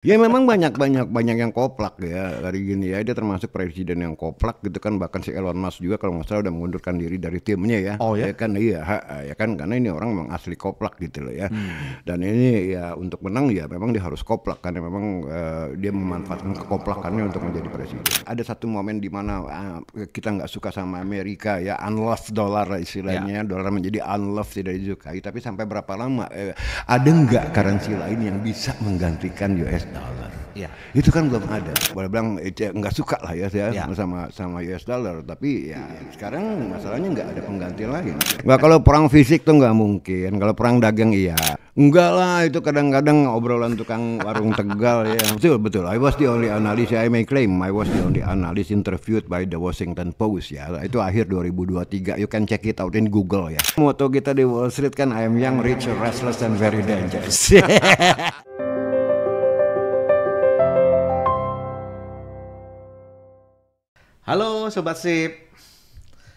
Ya memang banyak yang koplak ya hari gini ya, dia termasuk presiden yang koplak gitu kan, bahkan si Elon Musk juga kalau nggak salah udah mengundurkan diri dari timnya Oh ya ya? kan, iya ya kan, karena ini orang memang asli koplak gitu loh ya. Hmm. Dan ini ya untuk menang ya memang dia harus koplak karena memang dia memanfaatkan kekoplakannya untuk menjadi presiden. Ada satu momen di mana kita nggak suka sama Amerika ya, unloved dollar Ya. istilahnya, dolar menjadi unloved, tidak disukai, tapi sampai berapa lama ada nggak currency lain yang bisa menggantikan US dollar? Ya. Itu kan belum ada. Boleh bilang nggak suka lah ya saya Ya. sama US dollar, tapi ya sekarang masalahnya nggak ada pengganti lain. Nggak, kalau perang fisik tuh nggak mungkin. Kalau perang dagang iya. Enggak lah, itu kadang-kadang obrolan tukang warung Tegal ya. Betul betul. I was the only analyst. I may claim I was the only analyst interviewed by the Washington Post ya. Itu akhir 2023. You can check it out in Google ya. Moto kita di Wall Street kan, I am young, rich, restless, and very dangerous. Halo Sobat Sip.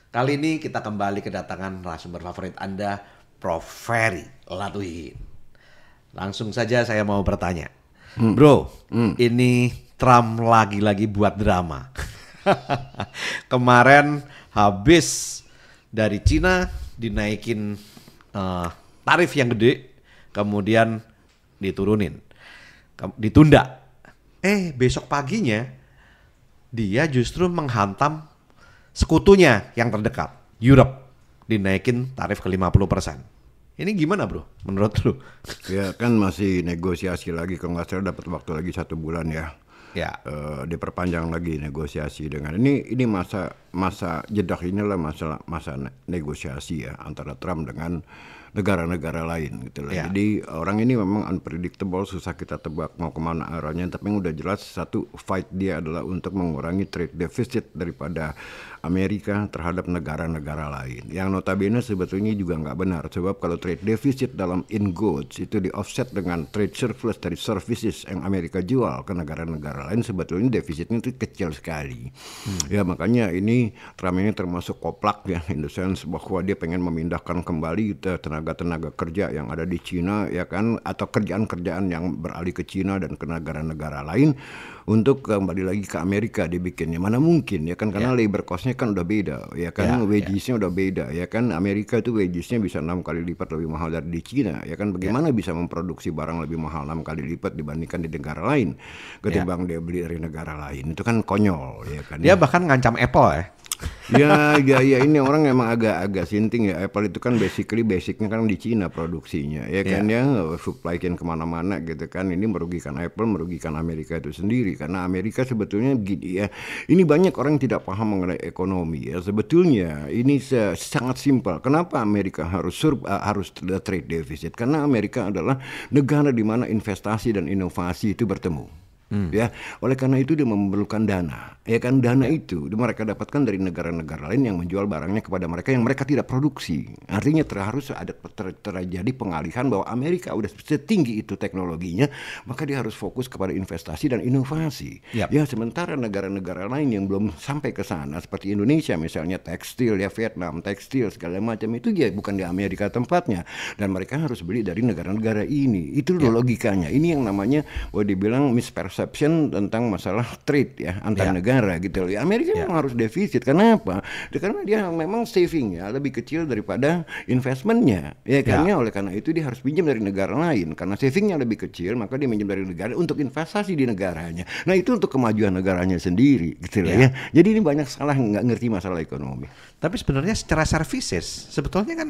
Kali ini kita kembali kedatangan narasumber favorit Anda, Prof. Ferry Latuhin. Langsung saja saya mau bertanya. Bro, ini Trump lagi-lagi buat drama. Kemarin habis dari Cina dinaikin tarif yang gede, kemudian diturunin, ditunda. Besok paginya dia justru menghantam sekutunya yang terdekat, Europe, dinaikin tarif ke 50%. Ini gimana bro, menurut lu? Ya kan masih negosiasi lagi, kalau nggak salah dapat waktu lagi 1 bulan ya. Ya, Diperpanjang lagi negosiasi dengan ini masa jeda, inilah masa negosiasi ya antara Trump dengan negara-negara lain gitu lah. ya, Jadi orang ini memang unpredictable, susah kita tebak mau kemana arahnya. Tapi yang udah jelas satu, fight dia adalah untuk mengurangi trade deficit daripada Amerika terhadap negara-negara lain. Yang notabene sebetulnya juga nggak benar, sebab kalau trade deficit dalam in goods itu di offset dengan trade surplus dari services yang Amerika jual ke negara-negara lain, sebetulnya defisitnya itu kecil sekali. Ya makanya ini Trump ini termasuk koplak ya, in the sense bahwa dia pengen memindahkan kembali tenaga kerja yang ada di Cina ya kan, atau kerjaan-kerjaan yang beralih ke Cina dan ke negara-negara lain untuk kembali lagi ke Amerika dibikinnya. Mana mungkin ya kan, karena labor cost-nya kan udah beda ya kan, wages-nya udah beda ya kan. Amerika itu wages-nya bisa 6 kali lipat lebih mahal dari di Cina ya kan. Bagaimana bisa memproduksi barang lebih mahal 6 kali lipat dibandingkan di negara lain ketimbang dia beli dari negara lain? Itu kan konyol ya kan. dia bahkan ngancam Apple ya. Ya ini orang emang agak sinting ya. Apple itu kan basicnya kan di Cina produksinya ya kan ya, supply chain kemana-mana gitu kan. Ini merugikan Apple, merugikan Amerika itu sendiri, karena Amerika sebetulnya begini ya. Ini banyak orang yang tidak paham mengenai ekonomi ya. Sebetulnya ini sangat simpel. Kenapa Amerika harus trade deficit? Karena Amerika adalah negara di mana investasi dan inovasi itu bertemu. Ya, oleh karena itu dia memerlukan dana. Ya kan, dana itu mereka dapatkan dari negara-negara lain yang menjual barangnya kepada mereka yang mereka tidak produksi. Artinya harus ada terjadi pengalihan bahwa Amerika udah setinggi itu teknologinya, maka dia harus fokus kepada investasi dan inovasi. Yap. Ya, sementara negara-negara lain yang belum sampai ke sana seperti Indonesia misalnya, tekstil ya, Vietnam tekstil segala macam itu ya bukan di Amerika tempatnya, dan mereka harus beli dari negara-negara ini. Itu logikanya. Ini yang namanya boleh dibilang misperseption tentang masalah trade ya antar negara gitu loh. Ya, Amerika memang harus defisit. Kenapa? Karena dia memang savingnya lebih kecil daripada investmentnya. Ya kan, oleh karena itu dia harus pinjam dari negara lain. Karena savingnya lebih kecil, maka dia pinjam dari negara untuk investasi di negaranya. Nah itu untuk kemajuan negaranya sendiri gitu loh ya. Jadi ini banyak salah, nggak ngerti masalah ekonomi. Tapi sebenarnya secara services sebetulnya kan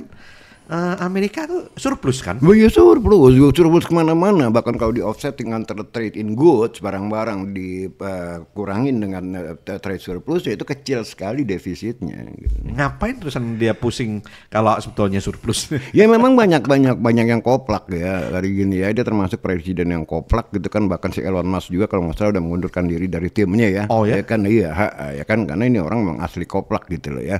Amerika tuh surplus kan? Ya surplus kemana-mana. Bahkan kalau di offsetting antara trade in goods, barang-barang dikurangin dengan trade surplus, ya itu kecil sekali defisitnya. Ngapain terusan dia pusing kalau sebetulnya surplus? Ya memang banyak yang koplak ya hari gini ya. Dia termasuk presiden yang koplak gitu kan. Bahkan si Elon Musk juga kalau nggak salah udah mengundurkan diri dari timnya ya. Oh ya? Ya kan, iya ya kan, karena ini orang memang asli koplak gitu loh ya.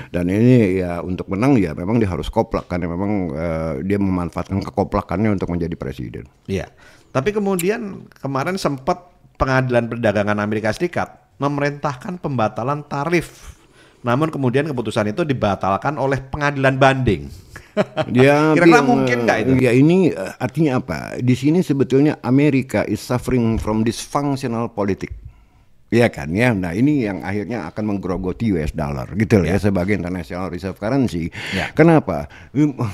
Dan ini ya untuk menang ya memang dia harus koplak, karena memang dia memanfaatkan kekoplakannya untuk menjadi presiden. Iya. Tapi kemudian kemarin sempat Pengadilan Perdagangan Amerika Serikat memerintahkan pembatalan tarif. Namun kemudian keputusan itu dibatalkan oleh pengadilan banding. Kira-kira mungkin nggak itu? Ya ini artinya apa? Di sini sebetulnya Amerika is suffering from dysfunctional politik. Iya kan ya. Nah ini yang akhirnya akan menggerogoti US dollar gitu ya sebagai international reserve currency. Kenapa?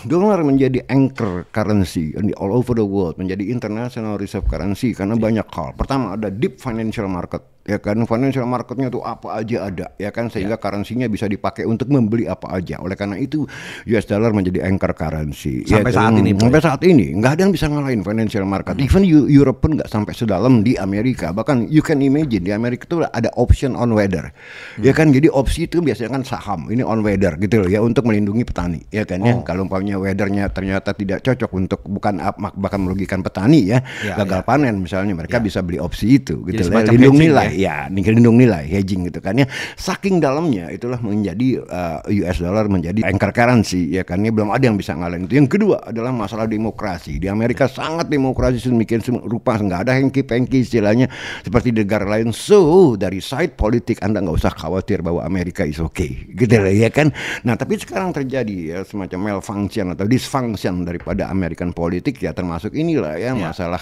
Dolar menjadi anchor currency all over the world, menjadi international reserve currency karena banyak hal. Pertama ada deep financial market. Ya kan, financial marketnya tuh apa aja ada, ya kan, sehingga currency-nya bisa dipakai untuk membeli apa aja. Oleh karena itu US dollar menjadi anchor currency. Sampai saat ini. Sampai saat ini nggak ada yang bisa ngalahin financial market. Even Europe pun nggak sampai sedalam di Amerika. Bahkan you can imagine di Amerika itu ada option on weather, ya kan. Jadi opsi itu biasanya kan saham, ini on weather gitu loh ya, untuk melindungi petani, ya kan ya. Kalau umpamanya weathernya ternyata tidak cocok untuk bahkan merugikan petani ya, gagal panen misalnya, mereka bisa beli opsi itu gitu loh, lindung nilai. Ya, lindung nilai, hedging gitu kan ya. Saking dalamnya itulah menjadi US dollar menjadi anchor currency, ya kan ya. Belum ada yang bisa ngalahin itu. Yang kedua adalah masalah demokrasi. Di Amerika sangat demokrasi sedemikian rupa, nggak ada hengki-pengki istilahnya seperti negara lain. So dari side politik Anda nggak usah khawatir bahwa Amerika is okay, gitu lah ya kan. Nah tapi sekarang terjadi ya semacam malfunction atau dysfunction daripada American politik ya, termasuk inilah ya masalah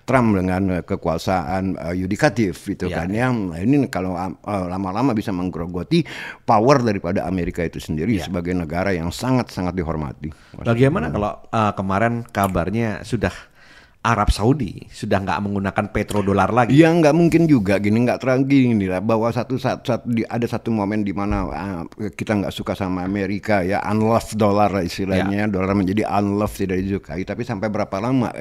Trump dengan kekuasaan yudikatif itu kan ya. Ini kalau lama-lama bisa menggerogoti power daripada Amerika itu sendiri sebagai negara yang sangat-sangat dihormati. Bagaimana kalau kemarin kabarnya sudah Arab Saudi sudah nggak menggunakan petrodolar lagi? Ya nggak mungkin juga gini, nggak terang gini lah, bahwa ada satu momen di mana kita nggak suka sama Amerika ya, unloved dollar istilahnya, dolar menjadi unloved, tidak disukai. Tapi sampai berapa lama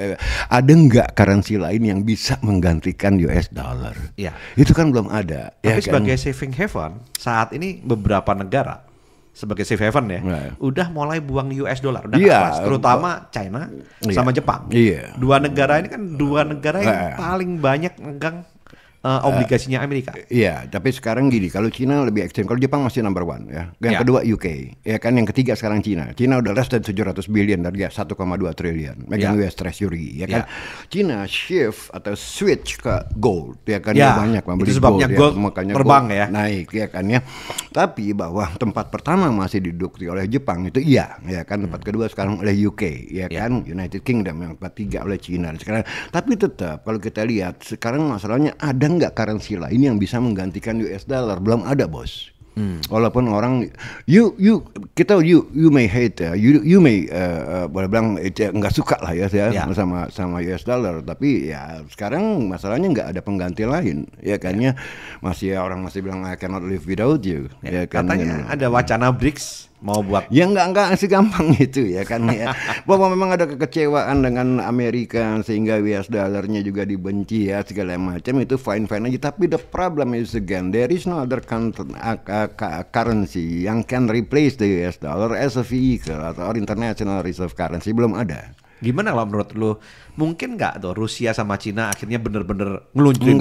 ada nggak currency lain yang bisa menggantikan US dollar? Itu kan belum ada. Tapi ya sebagai kan? saving haven saat ini beberapa negara sebagai safe haven ya, udah mulai buang US dollar, udah pas, terutama China sama Jepang. Dua negara ini kan dua negara yang paling banyak megang obligasinya Amerika. Iya, tapi sekarang gini, kalau Cina lebih ekstrem, kalau Jepang masih number one ya. Yang kedua UK, ya kan, yang ketiga sekarang Cina. Cina udah less than 700 billion dari 1,2 triliun megang US Treasury, ya kan. Cina shift atau switch ke gold, ya kan, banyak membeli itu sebabnya gold, makanya terbang gold ya. Naik, ya kan ya. Tapi bahwa tempat pertama masih diduduki oleh Jepang itu ya kan, tempat kedua sekarang oleh UK, ya kan, United Kingdom, yang tempat tiga oleh Cina sekarang. Tapi tetap kalau kita lihat sekarang masalahnya ada nggak currency lain yang bisa menggantikan US dollar? Belum ada, bos. Walaupun orang you may hate ya, you may boleh bilang nggak suka lah ya sama US dollar, tapi ya sekarang masalahnya nggak ada pengganti lain, ya kan ya. Orang masih bilang I cannot live without you, ya kan. Katanya ada wacana BRICS mau buat. Ya nggak segampang itu, ya kan ya. Bahwa memang ada kekecewaan dengan Amerika sehingga US dollarnya juga dibenci ya, segala macam, itu fine aja. Tapi the problem is again there is no other currency yang can replace the US dollar as a vehicle atau international reserve currency. Belum ada. Gimana kalau menurut lu, mungkin nggak tuh Rusia sama Cina akhirnya bener-bener ngeluncurin?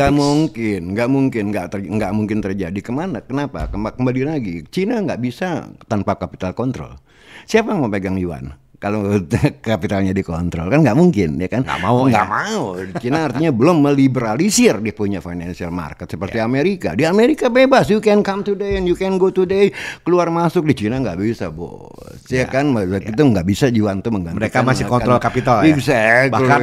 Nggak mungkin terjadi. Kenapa? Kembali lagi, Cina nggak bisa tanpa capital control. Siapa yang mau pegang yuan? Kalau kapitalnya dikontrol kan nggak mungkin, ya kan? Nggak mau. Cina artinya belum meliberalisir dia punya financial market seperti Amerika. Di Amerika bebas, you can come today and you can go today, keluar masuk. Di Cina nggak bisa, bos. Ya kan, itu nggak bisa yuan tuh menggantikan. Mereka masih kontrol kapital ya. Bahkan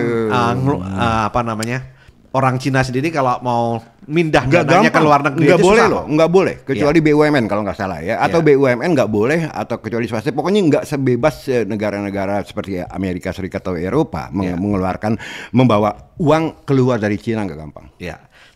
orang Cina sendiri kalau mau mindah dananya ke luar negeri nggak boleh loh, nggak boleh, kecuali BUMN kalau nggak salah ya, atau BUMN nggak boleh, atau kecuali swasta. Pokoknya nggak sebebas negara-negara seperti Amerika Serikat atau Eropa membawa uang keluar dari Cina, nggak gampang.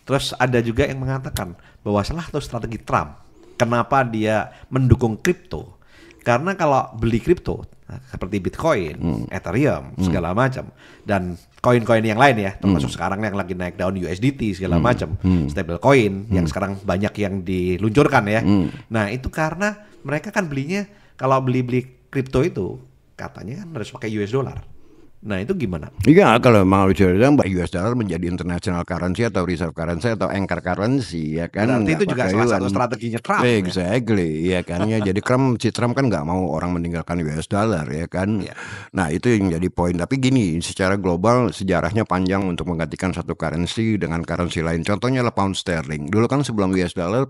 Terus ada juga yang mengatakan bahwa salah satu strategi Trump kenapa dia mendukung kripto, karena kalau beli kripto seperti Bitcoin, Ethereum, segala macam, dan koin-koin yang lain ya, termasuk sekarang yang lagi naik daun USDT segala macam, stable coin yang sekarang banyak yang diluncurkan ya. Nah itu karena mereka kan belinya, kalau beli kripto itu katanya kan harus pakai US dollar. Nah itu gimana? Iya, kalau mau bilang US dollar menjadi international currency atau reserve currency atau anchor currency ya kan, Berarti nggak itu juga pakai salah yuan. satu strateginya Trump ya? Exactly, ya kan ya. Jadi si Trump kan nggak mau orang meninggalkan US dollar ya kan. Iya. Nah itu yang jadi poin. Tapi gini, secara global sejarahnya panjang untuk menggantikan satu currency dengan currency lain. Contohnya lah pound sterling. Dulu kan sebelum US dollar,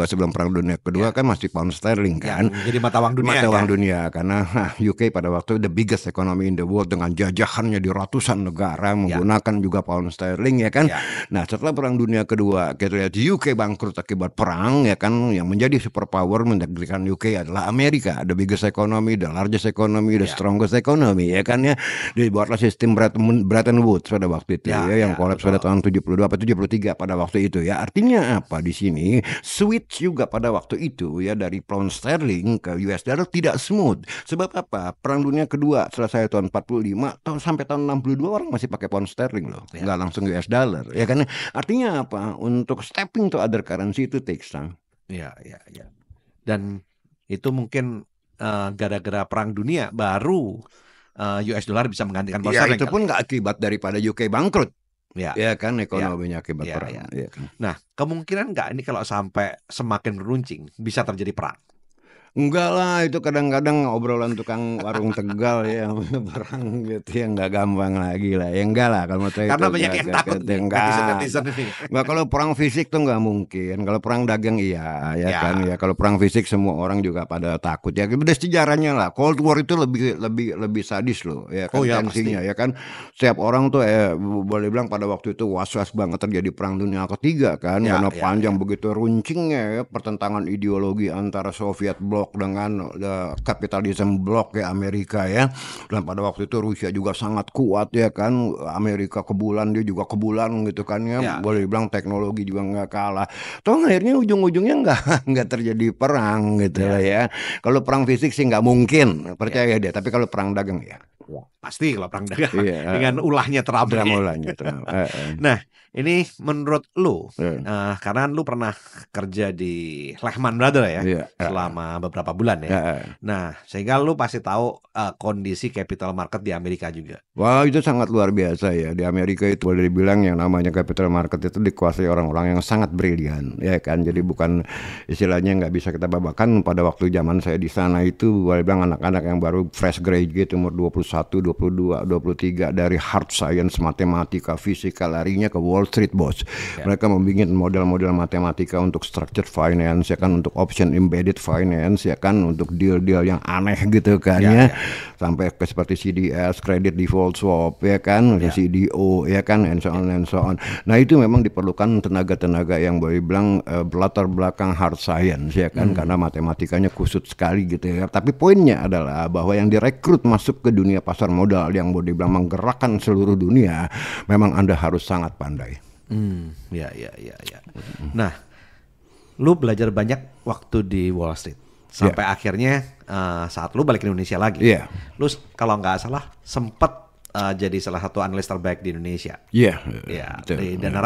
sebelum perang dunia kedua kan masih pound sterling kan. Yang jadi mata uang dunia Mata uang kan? dunia karena UK pada waktu the biggest economy in the world dengan jajahannya di ratusan negara menggunakan juga pound sterling ya kan. Ya. Nah setelah perang dunia kedua kita lihat UK bangkrut akibat perang ya kan, yang menjadi superpower mendirikan UK adalah Amerika, the biggest economy, the largest economy, the strongest economy ya kan ya. Dibuatlah sistem Bretton Woods pada waktu itu ya, yang kolaps pada tahun 72 atau 73 pada waktu itu ya. Artinya apa di sini? Switch juga pada waktu itu ya dari pound sterling ke US dollar tidak smooth. Sebab apa? Perang dunia kedua selesai tahun 45 sampai tahun 62 orang masih pakai pound sterling loh, nggak langsung US dollar ya kan. Artinya apa? Untuk stepping to other currency itu takes time. Iya. Dan itu mungkin gara-gara perang dunia baru US dollar bisa menggantikan pound Ya sterling. itu pun nggak akibat daripada UK bangkrut. Ya. Ya kan ekonominya akibat perang. Ya kan? Nah kemungkinan nggak ini kalau sampai semakin meruncing bisa terjadi perang? Enggak lah, itu kadang-kadang obrolan tukang warung Tegal ya, perang gitu ya, nggak gampang lagi lah. Ya enggak lah kalau menurut saya Karena itu banyak yang takut nih, netizen ini. Enggak, kalau perang fisik tuh nggak mungkin. Kalau perang dagang iya ya kan ya. Kalau perang fisik semua orang juga pada takut ya. Udah sejarahnya lah. Cold War itu lebih sadis loh ya kan, tensinya ya kan. Setiap orang tuh boleh bilang pada waktu itu was-was banget terjadi perang dunia ketiga kan, karena panjang begitu runcingnya ya pertentangan ideologi antara Soviet Blok dengan kapitalisme blok ya Amerika ya. Dan pada waktu itu Rusia juga sangat kuat ya kan. Amerika kebulan, dia juga kebulan gitu kan ya. Boleh dibilang teknologi juga nggak kalah. Toh akhirnya ujung-ujungnya nggak terjadi perang gitu lah ya. Kalau perang fisik sih nggak mungkin, percaya dia. Tapi kalau perang dagang ya. Pasti kalau perang dagang dengan ulahnya Trump. Nah ini menurut lu, karena lu pernah kerja di Lehman Brothers ya, selama beberapa bulan ya. Nah sehingga lu pasti tahu kondisi capital market di Amerika juga. Wah itu sangat luar biasa ya. Di Amerika itu boleh dibilang yang namanya capital market itu dikuasai orang-orang yang sangat brilian ya kan. Jadi bukan istilahnya nggak bisa kita babakan. Pada waktu zaman saya di sana itu boleh bilang anak-anak yang baru fresh graduate umur 21, 22, 23 dari hard science, matematika, fisika larinya ke Wall Street bos. Mereka membuat model-model matematika untuk structured finance ya kan, untuk option embedded finance ya kan, untuk deal-deal yang aneh gitu kan ya. Sampai ke seperti CDS, credit default swap ya kan, CDO ya kan, and so on. Nah itu memang diperlukan tenaga-tenaga yang boleh bilang berlatar belakang hard science ya kan, karena matematikanya kusut sekali gitu ya. Tapi poinnya adalah bahwa yang direkrut masuk ke dunia pasar modal yang boleh bilang menggerakkan seluruh dunia, memang Anda harus sangat pandai. Ya. Nah, lu belajar banyak waktu di Wall Street sampai akhirnya saat lu balik ke Indonesia lagi. Lu kalau nggak salah sempat jadi salah satu analis terbaik di Indonesia. Di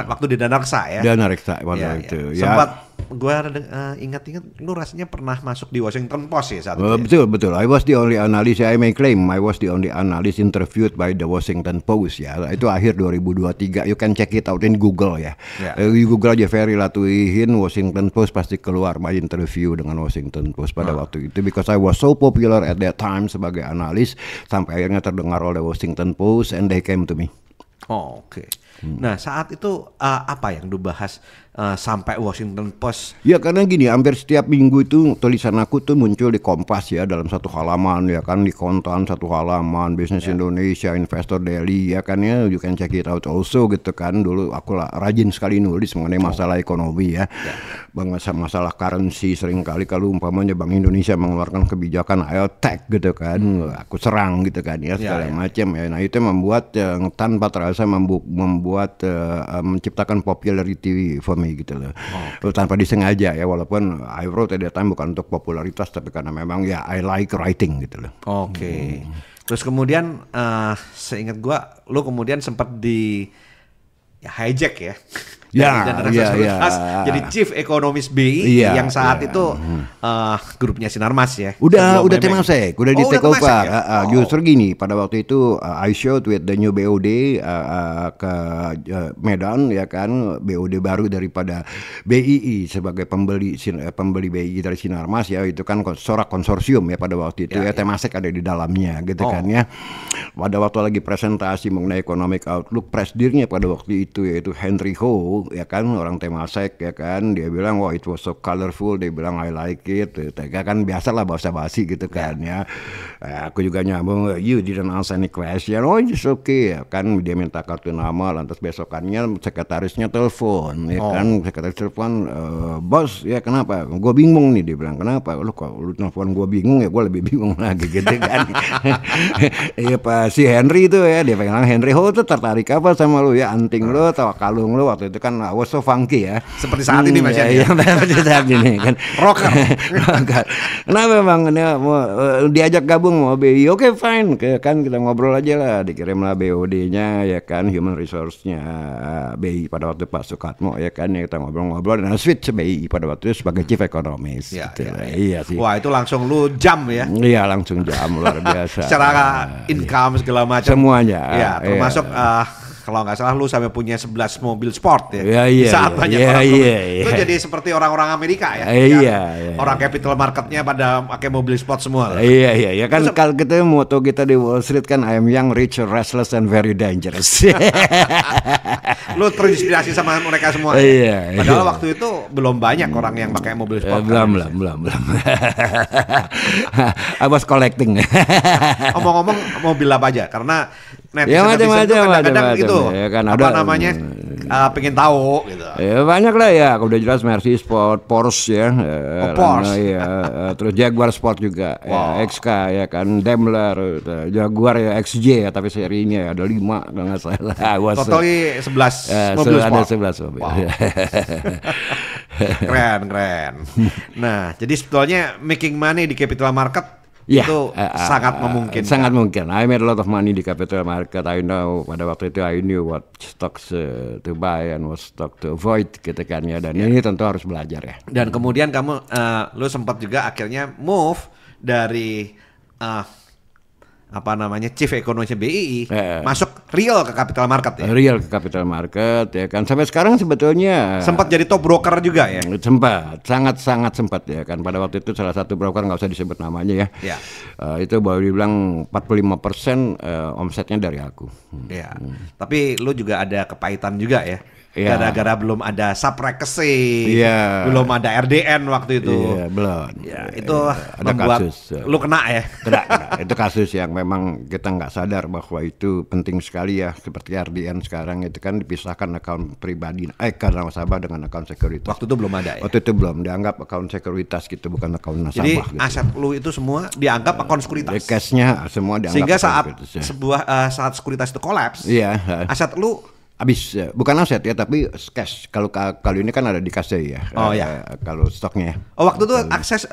waktu di Danareksa ya. Danareksa waktu itu. Sempat gue ingat-ingat lu rasanya pernah masuk di Washington Post ya saat itu. Betul. I was the only analyst. I may claim I was the only analyst interviewed by the Washington Post ya. Itu akhir 2023. You can check it out in Google ya. You Google aja Ferry Latuihin Washington Post, pasti keluar my interview dengan Washington Post pada waktu itu. Because I was so popular at that time sebagai analis sampai akhirnya terdengar oleh Washington Post and they came to me. Oke. Nah saat itu apa yang dibahas sampai Washington Post? Ya karena gini, hampir setiap minggu itu tulisan aku tuh muncul di Kompas ya, dalam satu halaman ya kan, di Kontan satu halaman, Business Indonesia, Investor Daily ya kan ya, you can check it out also gitu kan. Dulu aku rajin sekali nulis mengenai masalah ekonomi ya. Masalah currency, seringkali kalau umpamanya Bank Indonesia mengeluarkan kebijakan ayo tag gitu kan, aku serang gitu kan ya, segala macam ya. Nah itu membuat tanpa terasa menciptakan popularity for me gitu loh. Tanpa disengaja ya, walaupun I wrote at that time bukan untuk popularitas, tapi karena memang ya I like writing gitu loh. Terus kemudian seingat gua lu kemudian sempat di hijack ya. dari dana reksadana sekuritas jadi Chief Economist BI yang saat itu grupnya Sinarmas ya. Udah Temasek, udah di take over. Ya? Justru gini, pada waktu itu I showed with the new BOD ke Medan ya kan, BOD baru daripada BII sebagai pembeli BII dari Sinarmas ya, itu kan sorak konsorsium ya pada waktu itu ya, Temasek ada di dalamnya gitu kan ya. Pada waktu lagi presentasi mengenai economic outlook, presidennya pada waktu itu yaitu Henry Ho ya kan, orang Temasek ya kan, dia bilang wah it was so colorful, dia bilang I like it, ya kan biasalah basa-basi gitu kan ya. Aku juga nyambung, you didn't answer any question, oh it's okay ya kan, dia minta kartu nama, lantas besokannya sekretarisnya telepon ya kan, sekretaris telepon, bos ya kenapa, gue bingung nih, dia bilang kenapa, lu kok lu telepon gue bingung ya, gue lebih bingung lagi gitu kan. Iya Pak si Henry itu ya, dia bilang Henry Ho tuh tertarik apa sama lu ya, anting lu atau kalung lu waktu itu kan was so funky ya. Seperti saat ini Mas ya. Seperti saat ini kan. Rocker. Kenapa bang ini mau diajak gabung mau BI? Oke fine, kan kita ngobrol aja lah, dikirimlah BOD-nya ya kan, human resource-nya BI pada waktu Pak Sukatmo ya kan, ya kita ngobrol-ngobrol dan switch BI pada waktu itu sebagai chief economist. Gitu. Iya sih. Wah itu langsung lu jam ya? Iya langsung jam, luar biasa. Secara income segala macam. Semuanya. Ya termasuk kalau nggak salah lu sampai punya 11 mobil sport ya. Di saat banyak orang itu jadi seperti orang-orang Amerika ya. Orang capital marketnya pada pakai mobil sport semua. Iya kan kalau kita moto kita di Wall Street kan I am young, rich, restless and very dangerous. Lu terinspirasi sama mereka semua. Padahal waktu itu belum banyak orang yang pakai mobil sport. Belum. I was collecting. Omong-omong mobil apa aja? Karena netizen kadang-kadang gitu ya kan, apa namanya pengen tahu gitu. Ya banyak lah ya, udah jelas Mercy Sport, Porsche ya, Porsche. terus Jaguar Sport juga, XK ya kan, Daimler, Jaguar ya XJ ya, tapi serinya ada 5 kalau nggak salah. Totally 11 mobil sport. Ada 11 mobil. Keren. Nah, jadi sebetulnya making money di capital market itu sangat memungkinkan. Sangat mungkin. I made a lot of money di capital market. I know pada waktu itu I knew what stocks to buy and what stock to avoid gitu kan ya. Dan ini tentu harus belajar ya. Dan kemudian kamu lu sempat juga akhirnya move dari Chief Economist BII masuk real ke capital market ya. Real ke capital market ya kan. Sampai sekarang sebetulnya sempat jadi top broker juga ya. Sempat, sangat sempat ya kan. Pada waktu itu salah satu broker nggak usah disebut namanya ya. Itu baru dibilang 45% omsetnya dari aku. Tapi lu juga ada kepahitan juga ya. Gara-gara belum ada subrekesi, belum ada RDN waktu itu. Belum. Itu ada membuat kasus, lu kena ya. Kena. Itu kasus yang memang kita nggak sadar bahwa itu penting sekali ya. Seperti RDN sekarang itu kan dipisahkan akun pribadi, karena nasabah dengan akun sekuritas. Waktu itu belum ada ya. Waktu itu belum dianggap akun sekuritas gitu, bukan akun nasabah. Jadi gitu. aset lu itu semua dianggap akun sekuritas. Cashnya semua dianggap. Sehingga saat sekuritas itu kolaps, aset lu habis, bukan aset ya tapi cash. Kalau ini kan ada di kase ya. Kalau stoknya. Waktu itu akses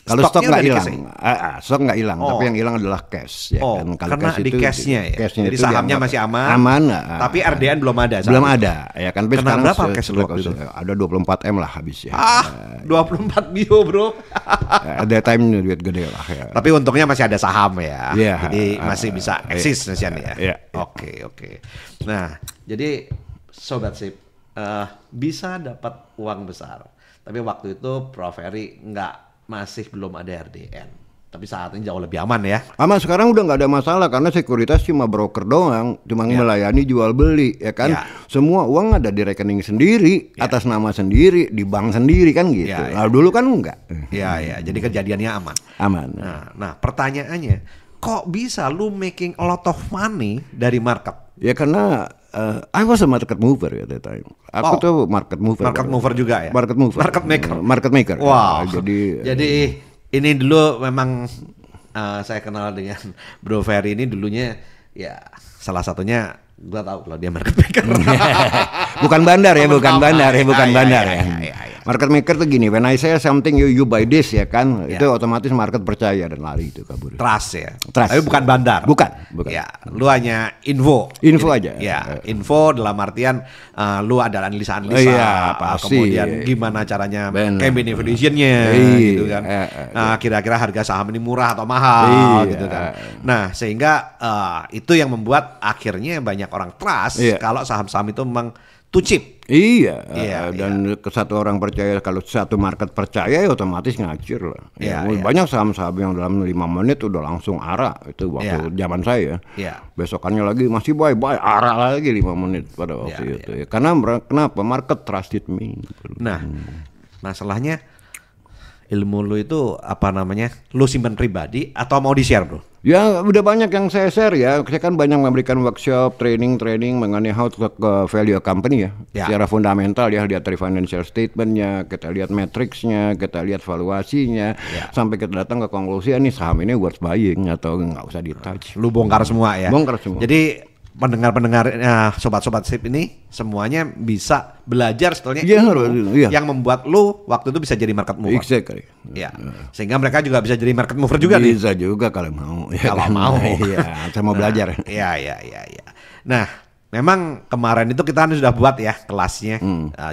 kalau stok nggak hilang, stok nggak hilang, tapi yang hilang adalah cash. Ya kan? Karena di cashnya ya. Jadi sahamnya masih aman. Tapi RDN belum ada. Belum ada, ya kan. Sekarang berapa cash waktu itu? Ada 24 M lah habis ya. 24 bio bro. Ada time duit gede lah. Ya. Tapi untungnya masih ada saham ya. Jadi masih bisa eksis ya. Oke. Nah, jadi Sobat Sip bisa dapat uang besar. Tapi waktu itu Prof Ferry masih belum ada RDN. Tapi saat ini jauh lebih aman ya. Aman sekarang udah nggak ada masalah karena sekuritas cuma broker doang, cuma melayani jual beli ya kan. Semua uang ada di rekening sendiri, atas nama sendiri, di bank sendiri kan gitu. Nah, dulu kan enggak. Jadi kejadiannya aman. Aman. Nah, pertanyaannya, kok bisa lu making a lot of money dari market? Ya karena I was a market mover at that time. Aku tuh market mover. Market mover juga ya? Market mover. Market maker. Wow. Jadi ini dulu memang saya kenal dengan Bro Ferry ini dulunya ya salah satunya gua tahu kalau dia market maker. Bukan bandar ya, bukan bandar ya. Market maker tuh gini, when I say something you buy this ya kan, itu otomatis market percaya dan lari itu kabur. Trust ya. Trust. Tapi bukan bandar. Bukan. Ya, lu hanya info. Info Jadi, aja. Ya, info dalam artian lu ada analisa-analisa, Iya, pasti. kemudian gimana caranya Bener. campaign evaluation-nya gitu kan. Kira-kira harga saham ini murah atau mahal gitu kan. Nah, sehingga itu yang membuat akhirnya banyak orang trust kalau saham-saham itu memang too cheap. Iya, dan ke satu orang percaya, kalau satu market percaya ya otomatis ngacir lah. Banyak saham-saham yang dalam 5 menit udah langsung arah, itu waktu zaman saya. Besokannya lagi masih buy arah lagi 5 menit pada waktu itu. Karena kenapa? Market trusted me. Nah, masalahnya ilmu lu itu apa namanya? Lu simpan pribadi atau mau di-share, Bro? Ya udah banyak yang saya share ya. Saya kan banyak memberikan workshop, training mengenai how to value a company ya. Secara fundamental ya, lihat dari financial statementnya, kita lihat matriksnya, kita lihat valuasinya, sampai kita datang ke konklusi ini saham ini worth buying atau nggak usah di touch. Lu bongkar semua ya. Bongkar semua. Jadi pendengar-pendengar sobat-sobat SIP ini semuanya bisa belajar sebetulnya yang membuat lu waktu itu bisa jadi market mover. Exactly. Ya. Sehingga mereka juga bisa jadi market mover juga nih. Bisa juga kalau mau. Kalau mau. Iya, saya mau belajar. Iya. Nah, memang kemarin itu kita sudah buat ya kelasnya.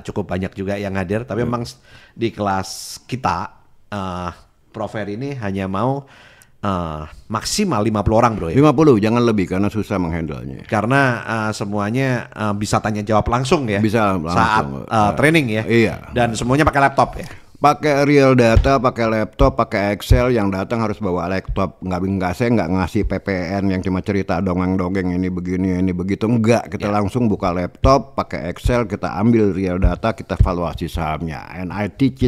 Cukup banyak juga yang hadir, tapi memang di kelas kita Prof Ferry ini hanya mau maksimal 50 orang, Bro ya. 50, jangan lebih karena susah menghandlenya. Karena semuanya bisa tanya jawab langsung ya. Bisa langsung. Saat training ya. Iya. Dan semuanya pakai laptop ya. Pakai real data, pakai laptop, pakai Excel. Yang datang harus bawa laptop. Saya nggak ngasih PPN yang cuma cerita dongeng-dongeng ini begini, ini begitu. Enggak, kita langsung buka laptop, pakai Excel, kita ambil real data, kita valuasi sahamnya. And I teach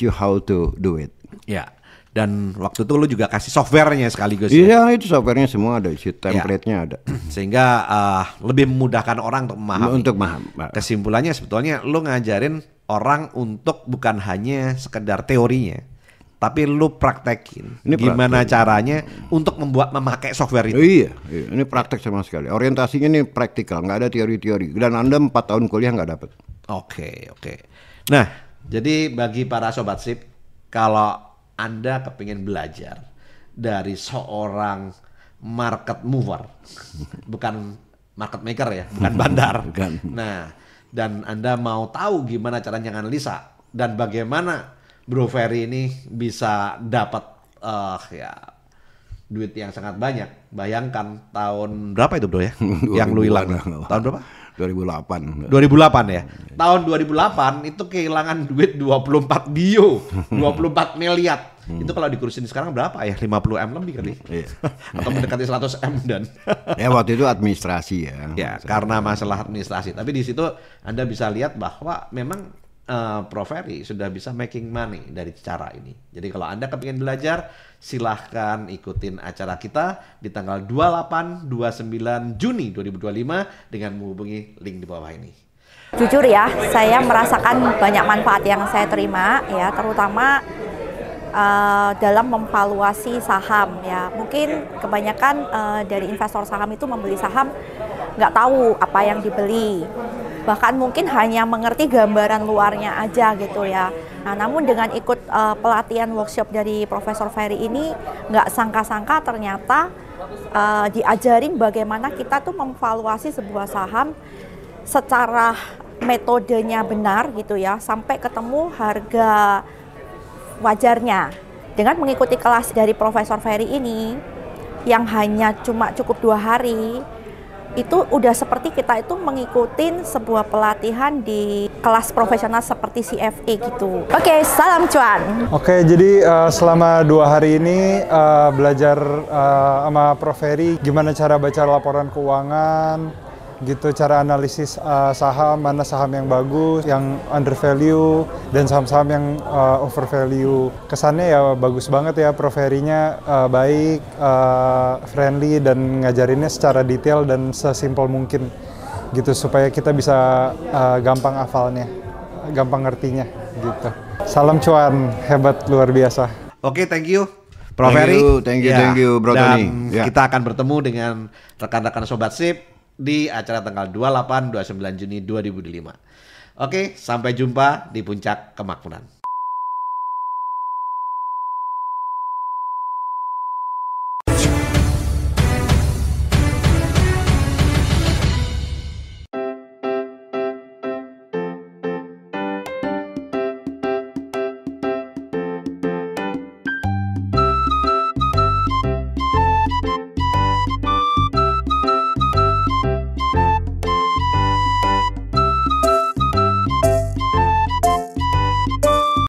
you how to do it. Ya. Dan waktu itu lu juga kasih softwarenya sekaligus. Iya, itu softwarenya semua ada, template-nya ada. Sehingga lebih memudahkan orang untuk memahami. Untuk paham. Kesimpulannya sebetulnya lu ngajarin orang untuk bukan hanya sekedar teorinya, tapi lu praktekin gimana caranya untuk memakai software itu. Iya, ini praktek sama sekali. Orientasinya ini praktikal, nggak ada teori-teori. Dan Anda 4 tahun kuliah nggak dapat. Oke. Nah, jadi bagi para sobat SIP, kalau Anda kepingin belajar dari seorang market mover, bukan market maker ya, bukan bandar. Nah, dan Anda mau tahu gimana caranya analisa dan bagaimana Bro Ferry ini bisa dapat duit yang sangat banyak. Bayangkan tahun berapa itu, Bro ya? Yang lu hilang. Tahun berapa? 2008 ya. Tahun 2008 itu kehilangan duit 24 miliar. Itu kalau dikurusin sekarang berapa ya? 50 M lebih kali. Atau mendekati 100 M dan. Ya waktu itu administrasi ya. Ya, karena masalah administrasi. Tapi di situ Anda bisa lihat bahwa memang Prof Ferry sudah bisa making money dari cara ini. Jadi kalau Anda kepingin belajar, silahkan ikutin acara kita di tanggal 28-29 Juni 2025 dengan menghubungi link di bawah ini. Jujur ya, saya merasakan banyak manfaat yang saya terima ya, terutama dalam memvaluasi saham ya. Mungkin kebanyakan dari investor saham itu membeli saham nggak tahu apa yang dibeli. Bahkan mungkin hanya mengerti gambaran luarnya aja gitu ya. Nah, namun dengan ikut pelatihan workshop dari Profesor Ferry ini, nggak sangka-sangka ternyata diajarin bagaimana kita tuh memvaluasi sebuah saham secara metodenya benar gitu ya, sampai ketemu harga wajarnya. Dengan mengikuti kelas dari Profesor Ferry ini, yang hanya cuma cukup 2 hari, itu udah seperti kita itu mengikuti sebuah pelatihan di kelas profesional seperti CFA gitu. Oke, salam cuan. Oke, jadi selama 2 hari ini belajar sama Prof Ferry gimana cara baca laporan keuangan, gitu, cara analisis saham, mana saham yang bagus, yang undervalue, dan saham-saham yang overvalue. Kesannya ya bagus banget ya, Prof Ferry-nya baik, friendly, dan ngajarinnya secara detail dan sesimpel mungkin gitu, supaya kita bisa gampang hafalnya, gampang ngertinya gitu. Salam cuan, hebat luar biasa. Oke, thank you Prof Ferry. Thank you Bro Tony. Kita akan bertemu dengan rekan-rekan Sobat SIP di acara tanggal 28-29 Juni 2025. Oke, sampai jumpa di Puncak Kemakmuran.